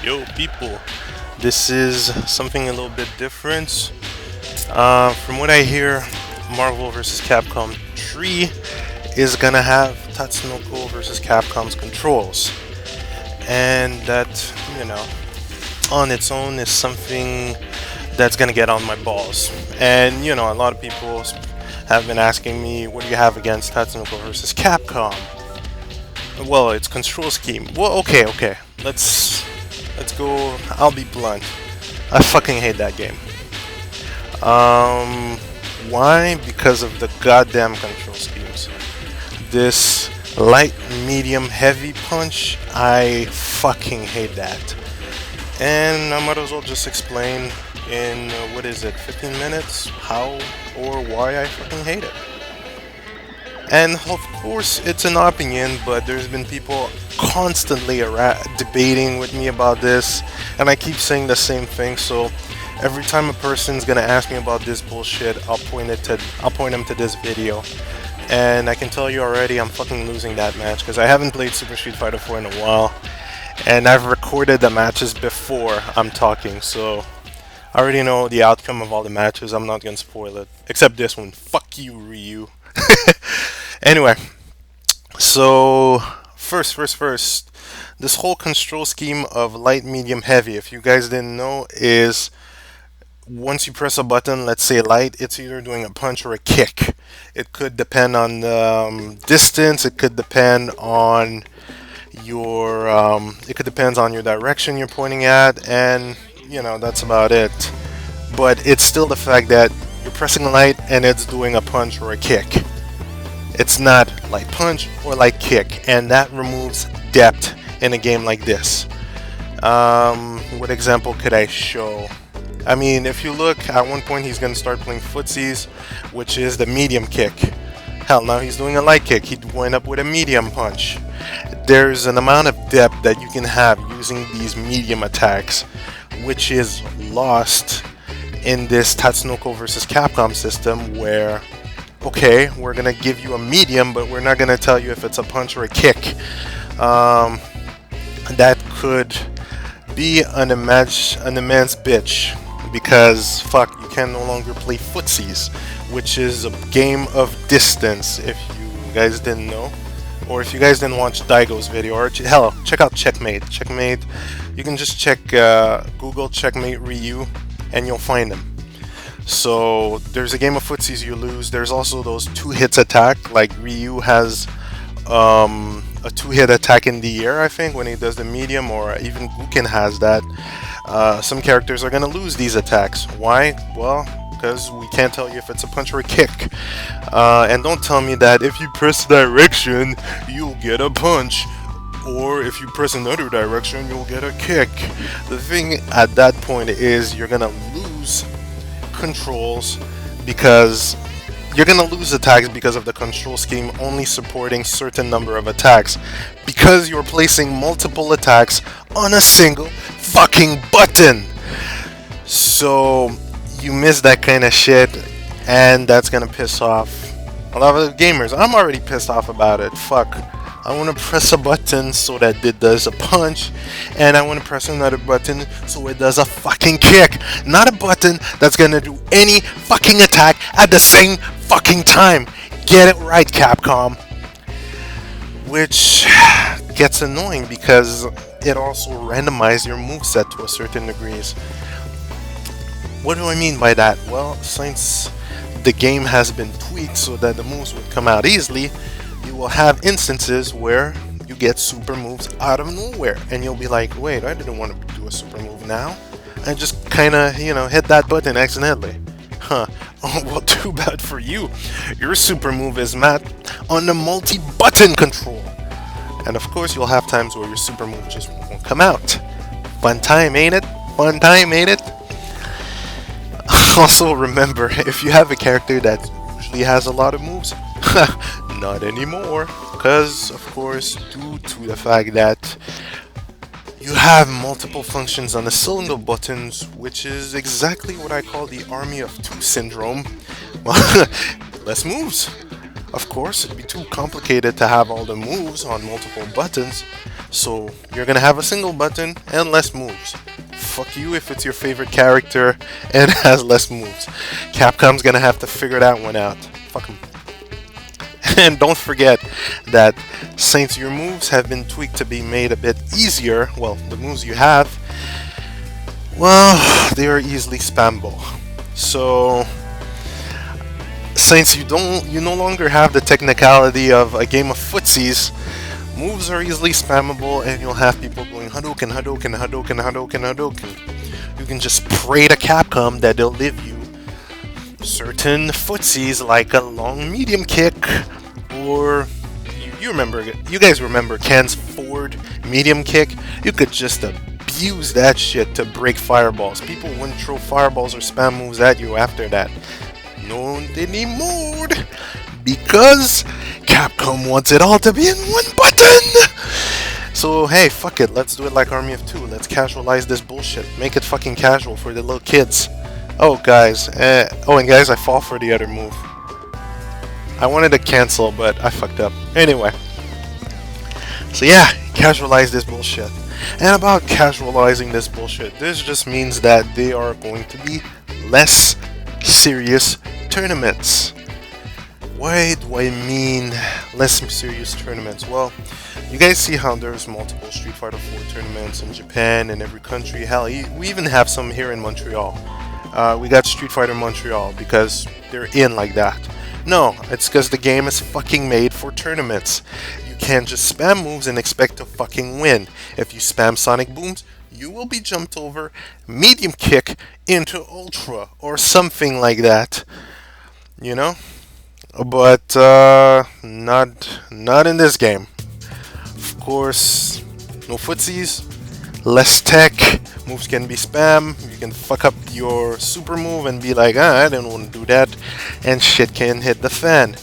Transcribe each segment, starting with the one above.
Yo, people, this is something a little bit different. From what I hear, Marvel vs. Capcom 3 is gonna have Tatsunoko vs. Capcom's controls, and that, you know, on its own is something that's gonna get on my balls. And a lot of people have been asking me, what do you have against Tatsunoko vs. Capcom? Well, it's control scheme. Well, okay. Let's go. I'll be blunt. I fucking hate that game. Why? Because of the goddamn control schemes. This light, medium, heavy punch, I fucking hate that. And I might as well just explain in, 15 minutes, how or why I fucking hate it. And of course, it's an opinion, but there's been people constantly debating with me about this, and I keep saying the same thing. So every time a person's gonna ask me about this bullshit, I'll point them to this video. And I can tell you already, I'm fucking losing that match because I haven't played Super Street Fighter 4 in a while, and I've recorded the matches before I'm talking, so I already know the outcome of all the matches. I'm not gonna spoil it, except this one. Fuck you, Ryu. Anyway, so first, this whole control scheme of light, medium, heavy, if you guys didn't know, is once you press a button, let's say light, it's either doing a punch or a kick. It could depend on the distance. It could depend on your direction you're pointing at, and that's about it. But it's still the fact that you're pressing light and it's doing a punch or a kick. It's not light punch or light kick, and that removes depth in a game like this. What example could I show? I mean, if you look, at one point he's going to start playing footsies, which is the medium kick. Hell, now he's doing a light kick. He went up with a medium punch. There's an amount of depth that you can have using these medium attacks, which is lost in this Tatsunoko vs. Capcom system where, okay, we're gonna give you a medium, but we're not gonna tell you if it's a punch or a kick. That could be an immense bitch, because fuck, you can no longer play footsies, which is a game of distance. If you guys didn't know, or if you guys didn't watch Daigo's video, or hell, check out Checkmate. You can just check Google Checkmate Ryu, and you'll find him. So there's a game of footsies you lose. There's also those 2-hits attack, like Ryu has a 2-hit attack in the air, I think, when he does the medium, or even Guken has that. Some characters are gonna lose these attacks. Why? Well, because we can't tell you if it's a punch or a kick. And don't tell me that if you press direction, you'll get a punch, or if you press another direction, you'll get a kick. The thing at that point is you're gonna lose controls, because you're gonna lose attacks because of the control scheme only supporting certain number of attacks, because you're placing multiple attacks on a single fucking button. So you miss that kind of shit, and that's gonna piss off a lot of the gamers. I'm already pissed off about it. Fuck, I want to press a button so that it does a punch, and I want to press another button so it does a fucking kick, not a button that's gonna do any fucking attack at the same fucking time. Get it right, Capcom. Which gets annoying because it also randomizes your moveset to a certain degree. What do I mean by that? Well, since the game has been tweaked so that the moves would come out easily, you will have instances where you get super moves out of nowhere, and you'll be like, wait, I didn't want to do a super move now. I just kind of, hit that button accidentally. Huh. Oh, well, too bad for you. Your super move is met on the multi-button control. And of course, you'll have times where your super move just won't come out. Fun time, ain't it? Fun time, ain't it? Also, remember, if you have a character that usually has a lot of moves, not anymore, because of course, due to the fact that you have multiple functions on the cylinder buttons, which is exactly what I call the army of two syndrome. Well, less moves. Of course, it'd be too complicated to have all the moves on multiple buttons, so you're gonna have a single button and less moves. Fuck you if it's your favorite character and has less moves. Capcom's gonna have to figure that one out. Fuck 'em. And don't forget that since your moves have been tweaked to be made a bit easier, well, the moves you have, well, they are easily spammable. So since you no longer have the technicality of a game of footsies, moves are easily spammable and you'll have people going Hadouken, Hadouken, Hadouken, Hadouken, Hadouken. You can just pray to Capcom that they'll give you certain footsies like a long medium kick, or you guys remember Ken's forward medium kick? You could just abuse that shit to break fireballs. People wouldn't throw fireballs or spam moves at you after that. Not anymore, because Capcom wants it all to be in one button. So hey, fuck it, let's do it like Army of Two. Let's casualize this bullshit. Make it fucking casual for the little kids. Oh guys, and guys, I fall for the other move. I wanted to cancel, but I fucked up. Anyway, so yeah, casualize this bullshit. And about casualizing this bullshit, this just means that they are going to be less serious tournaments. Why do I mean less serious tournaments? Well, you guys see how there's multiple Street Fighter 4 tournaments in Japan and every country. Hell, we even have some here in Montreal. We got Street Fighter Montreal because they're in like that. No, it's because the game is fucking made for tournaments. You can't just spam moves and expect to fucking win. If you spam Sonic Booms, you will be jumped over, medium kick into Ultra or something like that. You know? But not in this game. Of course, no footsies, less tech, moves can be spam, you can fuck up your super move and be like, I didn't want to do that, and shit can hit the fan.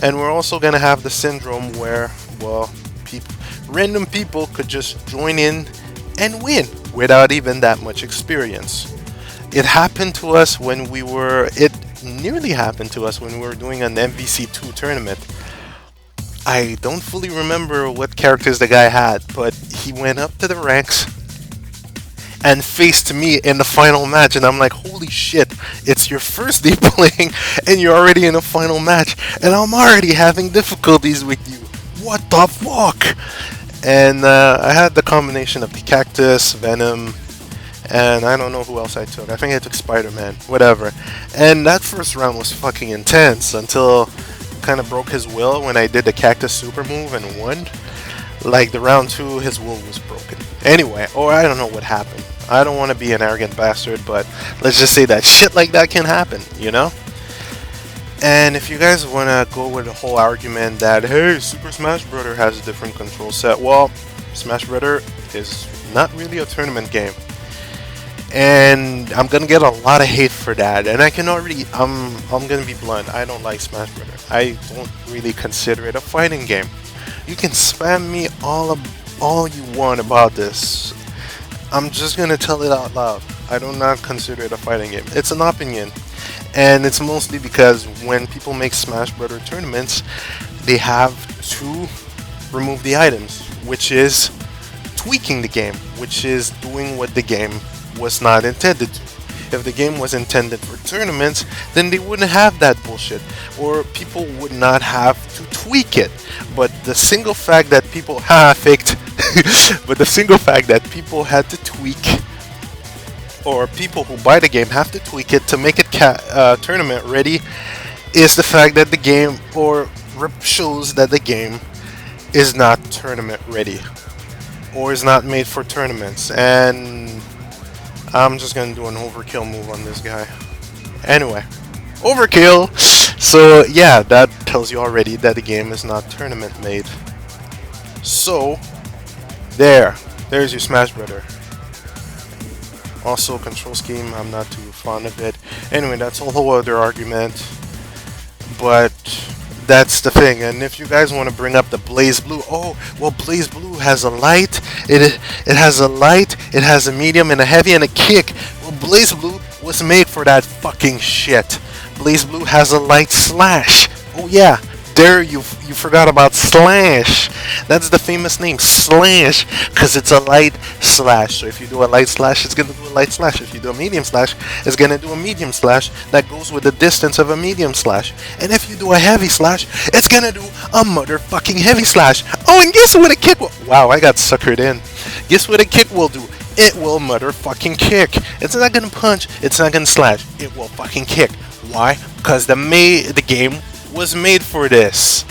And we're also gonna have the syndrome where, well, random people could just join in and win without even that much experience. It happened to us when it nearly happened to us when we were doing an MVC2 tournament. I don't fully remember what characters the guy had, but he went up to the ranks and faced me in the final match, and I'm like, holy shit, it's your first day playing and you're already in a final match and I'm already having difficulties with you. What the fuck? And I had the combination of the Cactus, Venom, and I don't know who else I took. I think I took Spider-Man, whatever. And that first round was fucking intense until kind of broke his will when I did the Cactus super move and won. Like the round 2, his will was broken. Anyway, or I don't know what happened. I don't want to be an arrogant bastard, but let's just say that shit like that can happen, you know? And if you guys want to go with the whole argument that, hey, Super Smash Bros. Has a different control set, well, Smash Bros. Is not really a tournament game. And I'm gonna get a lot of hate for that, and I'm gonna be blunt. I don't like Smash Bros. I don't really consider it a fighting game. You can spam me all you want about this. I'm just gonna tell it out loud. I do not consider it a fighting game. It's an opinion, and it's mostly because when people make Smash Bros. Tournaments, they have to remove the items, which is tweaking the game, which is doing what the game was not intended to. If the game was intended for tournaments, then they wouldn't have that bullshit, or people would not have to tweak it. But the single fact that people faked but the single fact that people had to tweak, or people who buy the game have to tweak it to make it tournament ready, is the fact that the game shows that the game is not tournament ready or is not made for tournaments. And I'm just gonna do an overkill move on this guy. Anyway, overkill! So yeah, that tells you already that the game is not tournament made. So, there's your Smash Bros. Also, control scheme, I'm not too fond of it. Anyway, that's a whole other argument. But that's the thing. And if you guys want to bring up the Blaze Blue, oh, well, Blaze Blue has a light. It has a light, it has a medium and a heavy and a kick. Well, Blaze Blue was made for that fucking shit. Blaze Blue has a light slash. Oh yeah, there you forgot about slash. That's the famous name, slash, because it's a light slash. So if you do a light slash, it's gonna do a light slash. If you do a medium slash, it's gonna do a medium slash that goes with the distance of a medium slash. And if you do a heavy slash, it's gonna do a motherfucking heavy slash. Oh, and guess what a kick will... Wow, I got suckered in. Guess what a kick will do? It will motherfucking kick. It's not gonna punch, it's not gonna slash. It will fucking kick. Why? Because the game was made for this.